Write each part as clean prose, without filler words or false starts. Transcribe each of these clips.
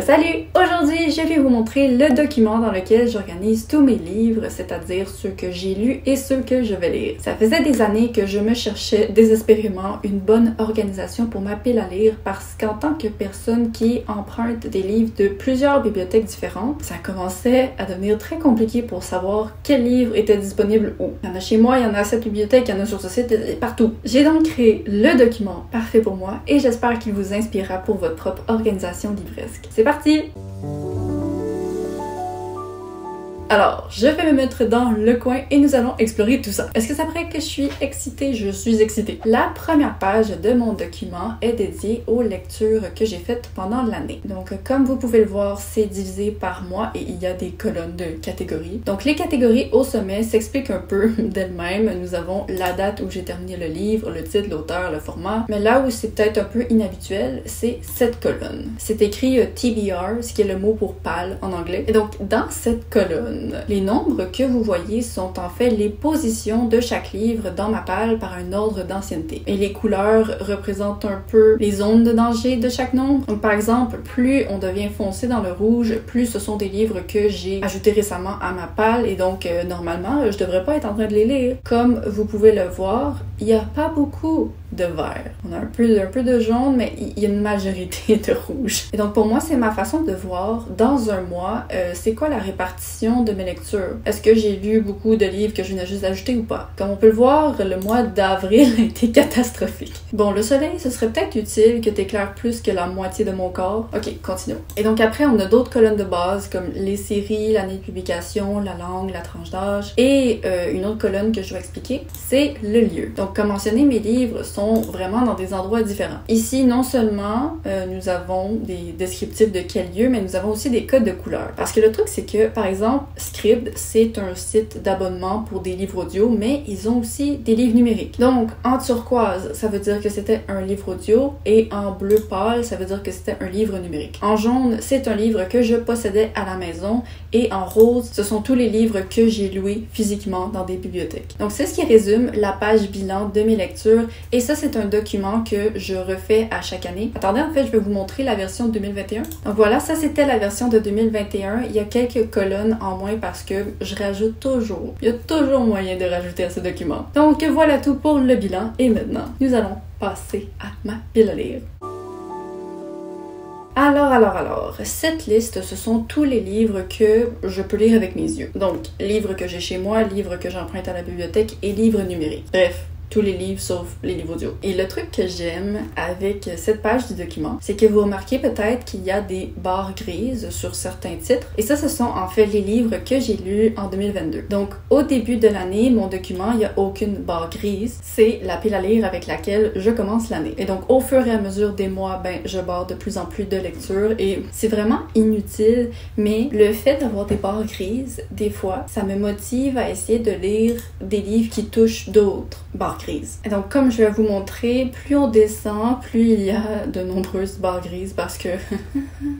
Salut! Aujourd'hui, je vais vous montrer le document dans lequel j'organise tous mes livres, c'est-à-dire ceux que j'ai lus et ceux que je vais lire. Ça faisait des années que je me cherchais désespérément une bonne organisation pour ma pile à lire parce qu'en tant que personne qui emprunte des livres de plusieurs bibliothèques différentes, ça commençait à devenir très compliqué pour savoir quel livre était disponible où. Il y en a chez moi, il y en a à cette bibliothèque, il y en a sur ce site, et partout. J'ai donc créé le document parfait pour moi et j'espère qu'il vous inspirera pour votre propre organisation livresque. C'est parti! Alors, je vais me mettre dans le coin et nous allons explorer tout ça. Est-ce que ça paraît que je suis excitée? Je suis excitée. La première page de mon document est dédiée aux lectures que j'ai faites pendant l'année. Donc, comme vous pouvez le voir, c'est divisé par mois et il y a des colonnes de catégories. Donc, les catégories au sommet s'expliquent un peu d'elles-mêmes. Nous avons la date où j'ai terminé le livre, le titre, l'auteur, le format. Mais là où c'est peut-être un peu inhabituel, c'est cette colonne. C'est écrit TBR, ce qui est le mot pour pâle en anglais. Et donc, dans cette colonne, les nombres que vous voyez sont en fait les positions de chaque livre dans ma pile par un ordre d'ancienneté. Et les couleurs représentent un peu les zones de danger de chaque nombre. Donc par exemple, plus on devient foncé dans le rouge, plus ce sont des livres que j'ai ajoutés récemment à ma pile et donc normalement, je devrais pas être en train de les lire. Comme vous pouvez le voir, il n'y a pas beaucoup de vert. On a un peu de jaune, mais il y a une majorité de rouge. Et donc pour moi, c'est ma façon de voir dans un mois, c'est quoi la répartition de mes lectures. Est-ce que j'ai lu beaucoup de livres que je venais juste d'ajouter ou pas? Comme on peut le voir, le mois d'avril a été catastrophique. Bon, le soleil, ce serait peut-être utile que t'éclaires plus que la moitié de mon corps. Ok, continuons. Et donc après, on a d'autres colonnes de base comme les séries, l'année de publication, la langue, la tranche d'âge. Et une autre colonne que je vais expliquer, c'est le lieu. Donc comme mentionné, mes livres sont vraiment dans des endroits différents. Ici, non seulement nous avons des descriptifs de quel lieu, mais nous avons aussi des codes de couleurs. Parce que le truc, c'est que, par exemple, Scribd, c'est un site d'abonnement pour des livres audio, mais ils ont aussi des livres numériques. Donc, en turquoise, ça veut dire que c'était un livre audio, et en bleu pâle, ça veut dire que c'était un livre numérique. En jaune, c'est un livre que je possédais à la maison, et en rose, ce sont tous les livres que j'ai loués physiquement dans des bibliothèques. Donc, c'est ce qui résume la page bilan de mes lectures, et ça, c'est un document que je refais à chaque année. Attendez, en fait, je vais vous montrer la version de 2021. Donc voilà, ça, c'était la version de 2021. Il y a quelques colonnes en moins parce que je rajoute toujours. Il y a toujours moyen de rajouter à ce document. Donc voilà tout pour le bilan. Et maintenant, nous allons passer à ma pile à lire. Alors, cette liste, ce sont tous les livres que je peux lire avec mes yeux. Donc, livres que j'ai chez moi, livres que j'emprunte à la bibliothèque et livres numériques. Bref, tous les livres sauf les livres audio. Et le truc que j'aime avec cette page du document, c'est que vous remarquez peut-être qu'il y a des barres grises sur certains titres. Et ça, ce sont en fait les livres que j'ai lus en 2022. Donc, au début de l'année, mon document, il n'y a aucune barre grise. C'est la pile à lire avec laquelle je commence l'année. Et donc, au fur et à mesure des mois, je barre de plus en plus de lectures et c'est vraiment inutile, mais le fait d'avoir des barres grises, des fois, ça me motive à essayer de lire des livres qui touchent d'autres barres grises. Et donc, comme je vais vous montrer, plus on descend, plus il y a de nombreuses barres grises parce que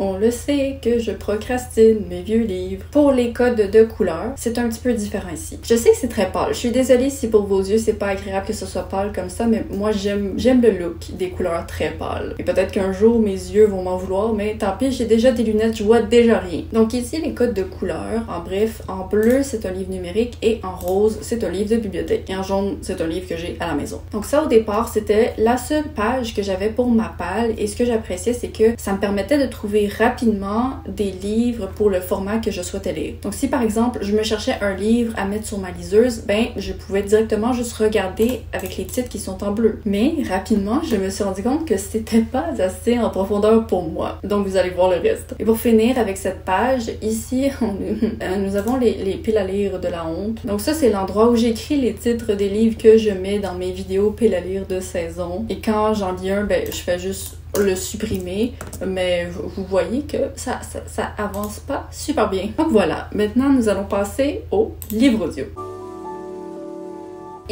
on le sait que je procrastine mes vieux livres. Pour les codes de couleurs, c'est un petit peu différent ici. Je sais que c'est très pâle. Je suis désolée si pour vos yeux, c'est pas agréable que ce soit pâle comme ça, mais moi, j'aime le look des couleurs très pâles. Et peut-être qu'un jour, mes yeux vont m'en vouloir, mais tant pis, j'ai déjà des lunettes, je vois déjà rien. Donc ici, les codes de couleurs, en bref, en bleu, c'est un livre numérique et en rose, c'est un livre de bibliothèque. Et en jaune, c'est un livre que j'ai à la maison. Donc ça, au départ, c'était la seule page que j'avais pour ma pile et ce que j'appréciais, c'est que ça me permettait de trouver rapidement des livres pour le format que je souhaitais lire. Donc si, par exemple, je me cherchais un livre à mettre sur ma liseuse, je pouvais directement juste regarder avec les titres qui sont en bleu. Mais rapidement, je me suis rendu compte que c'était pas assez en profondeur pour moi. Donc vous allez voir le reste. Et pour finir avec cette page, ici, nous avons les piles à lire de la honte. Donc ça, c'est l'endroit où j'écris les titres des livres que je mets dans mes vidéos piles à lire de saison. Et quand j'en lis un, je fais juste le supprimer, mais vous voyez que ça avance pas super bien. Donc voilà, maintenant nous allons passer au livre audio.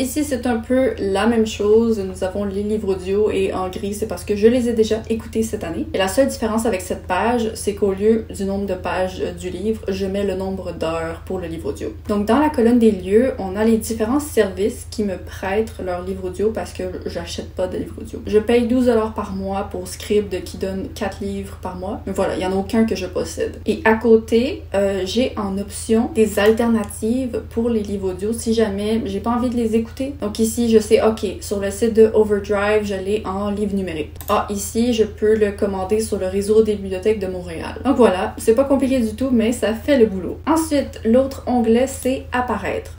ici c'est un peu la même chose, nous avons les livres audio et en gris c'est parce que je les ai déjà écoutés cette année. Et la seule différence avec cette page, c'est qu'au lieu du nombre de pages du livre, je mets le nombre d'heures pour le livre audio. Donc dans la colonne des lieux, on a les différents services qui me prêtent leur livre audio parce que j'achète pas de livre audio. Je paye 12$ par mois pour Scribd qui donne 4 livres par mois. Mais voilà, il y en a aucun que je possède. Et à côté, j'ai en option des alternatives pour les livres audio si jamais j'ai pas envie de les écouter. Donc ici, je sais, ok, sur le site de Overdrive, je l'ai en livre numérique. Ah, ici, je peux le commander sur le réseau des bibliothèques de Montréal. Donc voilà, c'est pas compliqué du tout, mais ça fait le boulot. Ensuite, l'autre onglet, c'est apparaître.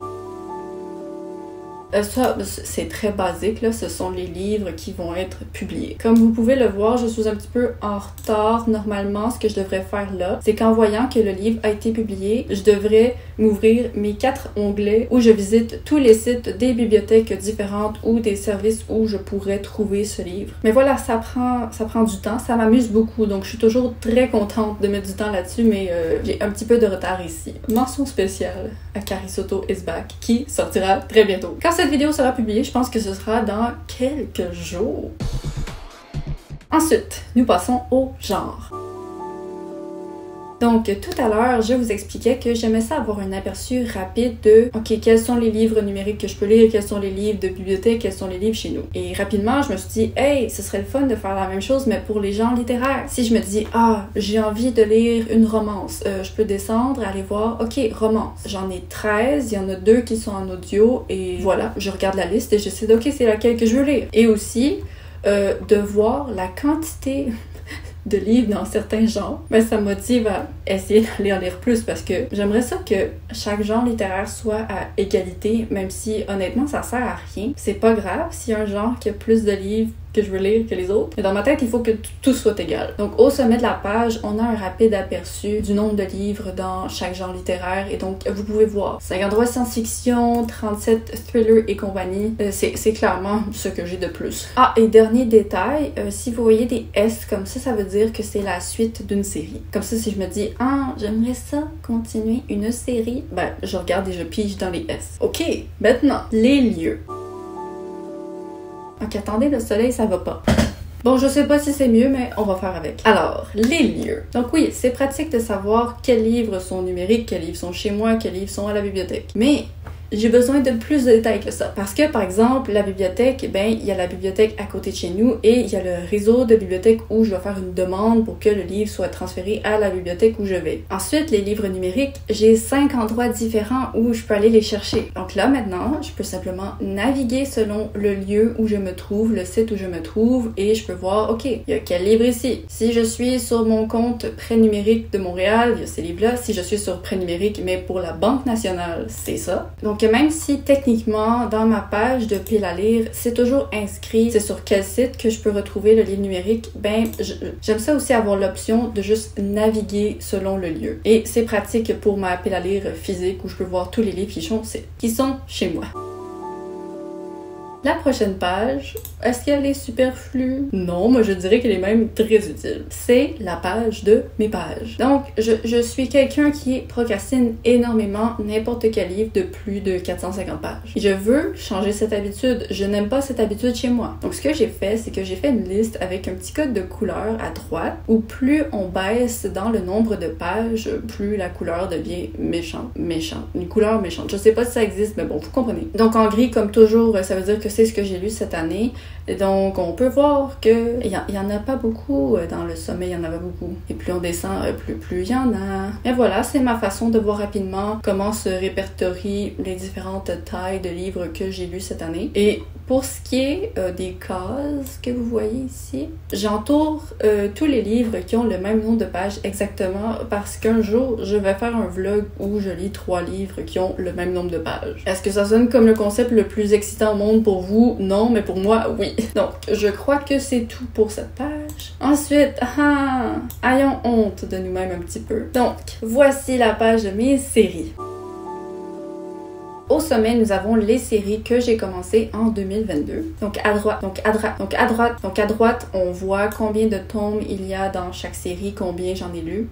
Ça, c'est très basique, là. Ce sont les livres qui vont être publiés. Comme vous pouvez le voir, je suis un petit peu en retard. Normalement, ce que je devrais faire là, c'est qu'en voyant que le livre a été publié, je devrais m'ouvrir mes 4 onglets où je visite tous les sites des bibliothèques différentes ou des services où je pourrais trouver ce livre. Mais voilà, ça prend du temps. Ça m'amuse beaucoup, donc je suis toujours très contente de mettre du temps là-dessus, mais j'ai un petit peu de retard ici. Mention spéciale à Carisoto is back, qui sortira très bientôt. Quand cette vidéo sera publiée, je pense que ce sera dans quelques jours. Ensuite, nous passons au genre. Donc, tout à l'heure, je vous expliquais que j'aimais ça avoir un aperçu rapide de OK, quels sont les livres numériques que je peux lire, quels sont les livres de bibliothèque, quels sont les livres chez nous. Et rapidement, je me suis dit, hey, ce serait le fun de faire la même chose, mais pour les genres littéraires. Si je me dis, ah, j'ai envie de lire une romance, je peux descendre, aller voir, OK, romance. J'en ai 13, il y en a 2 qui sont en audio, et voilà, je regarde la liste et je sais, OK, c'est laquelle que je veux lire. Et aussi, de voir la quantité de livres dans certains genres, mais ça me motive à essayer d'aller en lire plus parce que j'aimerais ça que chaque genre littéraire soit à égalité, même si honnêtement ça sert à rien. C'est pas grave s'il y a un genre qui a plus de livres que je veux lire que les autres. Mais dans ma tête, il faut que tout soit égal. Donc, au sommet de la page, on a un rapide aperçu du nombre de livres dans chaque genre littéraire. Et donc, vous pouvez voir 53 science-fiction, 37 thriller et compagnie. C'est clairement ce que j'ai de plus. Ah, et dernier détail, si vous voyez des S comme ça veut dire que c'est la suite d'une série. Comme ça, si je me dis, ah, j'aimerais ça continuer une série, ben, je regarde et je pige dans les S. OK, maintenant, les lieux. Ok, attendez, le soleil, ça va pas. Bon, je sais pas si c'est mieux, mais on va faire avec. Alors, les lieux. Donc oui, c'est pratique de savoir quels livres sont numériques, quels livres sont chez moi, quels livres sont à la bibliothèque. Mais j'ai besoin de plus de détails que ça. Parce que, par exemple, la bibliothèque, ben, il y a la bibliothèque à côté de chez nous et il y a le réseau de bibliothèques où je vais faire une demande pour que le livre soit transféré à la bibliothèque où je vais. Ensuite, les livres numériques, j'ai 5 endroits différents où je peux aller les chercher. Donc là, maintenant, je peux simplement naviguer selon le lieu où je me trouve, le site où je me trouve et je peux voir, OK, il y a quel livre ici? Si je suis sur mon compte Prêt numérique de Montréal, il y a ces livres-là. Si je suis sur Prêt numérique, mais pour la Banque nationale, c'est ça. Donc, même si techniquement, dans ma page de pile à lire, c'est toujours inscrit, c'est sur quel site que je peux retrouver le livre numérique, ben, j'aime ça aussi avoir l'option de juste naviguer selon le lieu. Et c'est pratique pour ma pile à lire physique où je peux voir tous les livres qui sont chez moi. La prochaine page, est-ce qu'elle est superflue? Non, moi je dirais qu'elle est même très utile. C'est la page de mes pages. Donc, je suis quelqu'un qui procrastine énormément n'importe quel livre de plus de 450 pages. Et je veux changer cette habitude. Je n'aime pas cette habitude chez moi. Donc, ce que j'ai fait, c'est que j'ai fait une liste avec un petit code de couleur à droite où plus on baisse dans le nombre de pages, plus la couleur devient méchante. Une couleur méchante. Je sais pas si ça existe, mais bon, vous comprenez. Donc, en gris, comme toujours, ça veut dire que c'est ce que j'ai lu cette année. Et donc, on peut voir que il y en a pas beaucoup. Dans le sommet, il y en a pas beaucoup. Et plus on descend, plus il y en a. Et voilà, c'est ma façon de voir rapidement comment se répertorient les différentes tailles de livres que j'ai lus cette année. Et pour ce qui est des cases que vous voyez ici, j'entoure tous les livres qui ont le même nombre de pages exactement parce qu'un jour, je vais faire un vlog où je lis 3 livres qui ont le même nombre de pages. Est-ce que ça sonne comme le concept le plus excitant au monde pour vous? Non, mais pour moi, oui. Donc, je crois que c'est tout pour cette page. Ensuite, ayons honte de nous-mêmes un petit peu. Donc, voici la page de mes séries. Au sommet, nous avons les séries que j'ai commencées en 2022. Donc à droite, on voit combien de tomes il y a dans chaque série, combien j'en ai lu.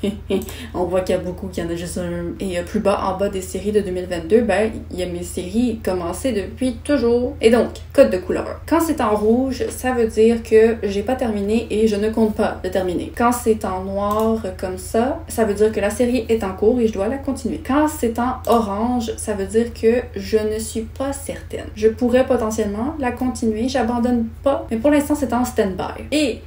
On voit qu'il y a beaucoup, qu'il y en a juste un. Et plus bas, en bas des séries de 2022, ben, il y a mes séries commencées depuis toujours. Et donc, code de couleur. Quand c'est en rouge, ça veut dire que j'ai pas terminé et je ne compte pas le terminer. Quand c'est en noir comme ça veut dire que la série est en cours et je dois la continuer. Quand c'est en orange, ça veut dire que je ne suis pas certaine. Je pourrais potentiellement la continuer, j'abandonne pas, mais pour l'instant c'est en stand-by. Et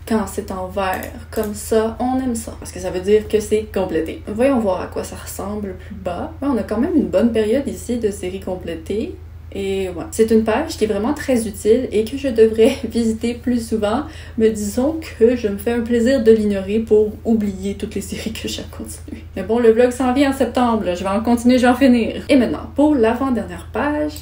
quand c'est en vert, comme ça, on aime ça, parce que ça veut dire que c'est complété. Voyons voir à quoi ça ressemble plus bas. Ouais, on a quand même une bonne période ici de séries complétées. Et ouais, c'est une page qui est vraiment très utile et que je devrais visiter plus souvent, mais disons que je me fais un plaisir de l'ignorer pour oublier toutes les séries que j'ai à continuer. Mais bon, le vlog s'en vient en septembre, je vais en continuer, je vais en finir. Et maintenant, pour l'avant-dernière page,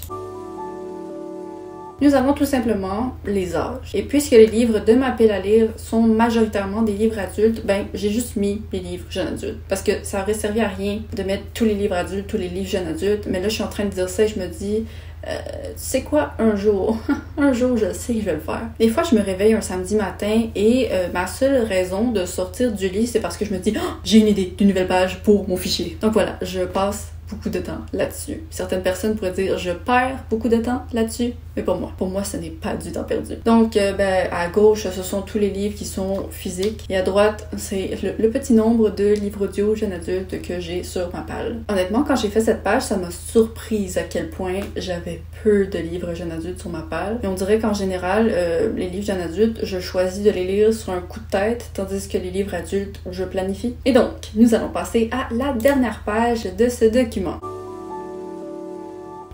nous avons tout simplement les âges. Et puisque les livres de ma pile à lire sont majoritairement des livres adultes, ben j'ai juste mis les livres jeunes adultes. Parce que ça aurait servi à rien de mettre tous les livres adultes, tous les livres jeunes adultes, mais là je suis en train de dire ça et je me dis... tu sais quoi, un jour, un jour je sais que je vais le faire. Des fois je me réveille un samedi matin et ma seule raison de sortir du lit c'est parce que je me dis oh, j'ai une idée d'une nouvelle page pour mon fichier. Donc voilà, je passe beaucoup de temps là-dessus. Certaines personnes pourraient dire je perds beaucoup de temps là-dessus, mais pas moi. Pour moi, ce n'est pas du temps perdu. Donc, ben, à gauche, ce sont tous les livres qui sont physiques et à droite, c'est le petit nombre de livres audio jeunes adultes que j'ai sur ma palle. Honnêtement, quand j'ai fait cette page, ça m'a surprise à quel point j'avais peu de livres jeunes adultes sur ma palle. Et on dirait qu'en général, les livres jeunes adultes, je choisis de les lire sur un coup de tête, tandis que les livres adultes, je planifie. Et donc, nous allons passer à la dernière page de ce document.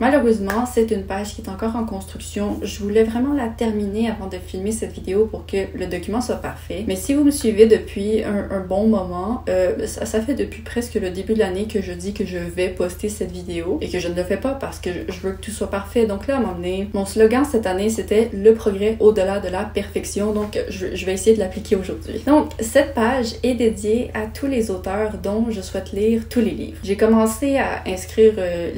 Malheureusement, c'est une page qui est encore en construction. Je voulais vraiment la terminer avant de filmer cette vidéo pour que le document soit parfait. Mais si vous me suivez depuis un bon moment, ça fait depuis presque le début de l'année que je dis que je vais poster cette vidéo et que je ne le fais pas parce que je veux que tout soit parfait. Donc là, à un moment donné, mon slogan cette année, c'était « Le progrès au-delà de la perfection ». Donc, je vais essayer de l'appliquer aujourd'hui. Donc, cette page est dédiée à tous les auteurs dont je souhaite lire tous les livres. J'ai commencé à inscrire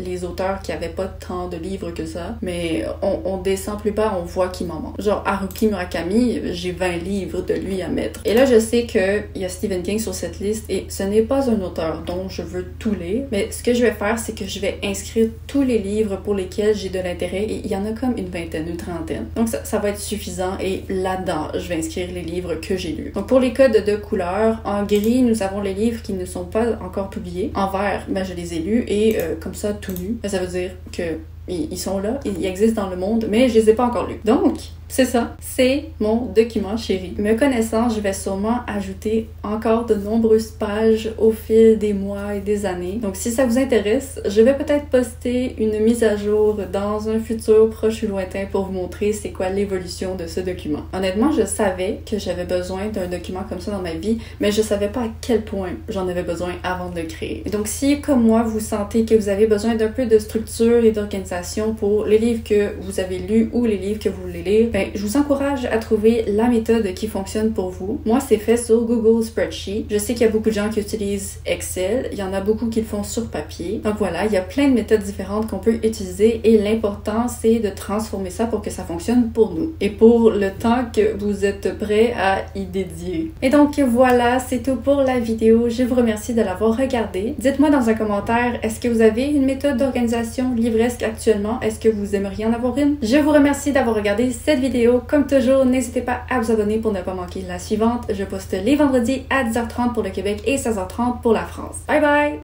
les auteurs qui n'avaient pas tant de livres que ça, mais on descend plus bas, on voit qu'il m'en manque. Genre Haruki Murakami, j'ai 20 livres de lui à mettre. Et là, je sais qu'il y a Stephen King sur cette liste et ce n'est pas un auteur dont je veux tout lire, mais ce que je vais faire, c'est que je vais inscrire tous les livres pour lesquels j'ai de l'intérêt et il y en a comme une vingtaine, une trentaine. Donc ça va être suffisant et là-dedans, je vais inscrire les livres que j'ai lus. Donc pour les codes de couleur, en gris, nous avons les livres qui ne sont pas encore publiés. En vert, ben, je les ai lus et comme ça, tout nu. Ben, ça veut dire que ils sont là, ils existent dans le monde, mais je les ai pas encore lus. Donc, c'est ça, c'est mon document chéri. Me connaissant, je vais sûrement ajouter encore de nombreuses pages au fil des mois et des années. Donc si ça vous intéresse, je vais peut-être poster une mise à jour dans un futur proche ou lointain pour vous montrer c'est quoi l'évolution de ce document. Honnêtement, je savais que j'avais besoin d'un document comme ça dans ma vie, mais je savais pas à quel point j'en avais besoin avant de le créer. Et donc si, comme moi, vous sentez que vous avez besoin d'un peu de structure et d'organisation pour les livres que vous avez lus ou les livres que vous voulez lire, je vous encourage à trouver la méthode qui fonctionne pour vous. Moi, c'est fait sur Google Spreadsheet. Je sais qu'il y a beaucoup de gens qui utilisent Excel. Il y en a beaucoup qui le font sur papier. Donc voilà, il y a plein de méthodes différentes qu'on peut utiliser et l'important, c'est de transformer ça pour que ça fonctionne pour nous et pour le temps que vous êtes prêt à y dédier. Et donc voilà, c'est tout pour la vidéo. Je vous remercie de l'avoir regardée. Dites-moi dans un commentaire, est-ce que vous avez une méthode d'organisation livresque actuellement? Est-ce que vous aimeriez en avoir une? Je vous remercie d'avoir regardé cette vidéo. Comme toujours, n'hésitez pas à vous abonner pour ne pas manquer la suivante. Je poste les vendredis à 10h30 pour le Québec et 16h30 pour la France. Bye bye!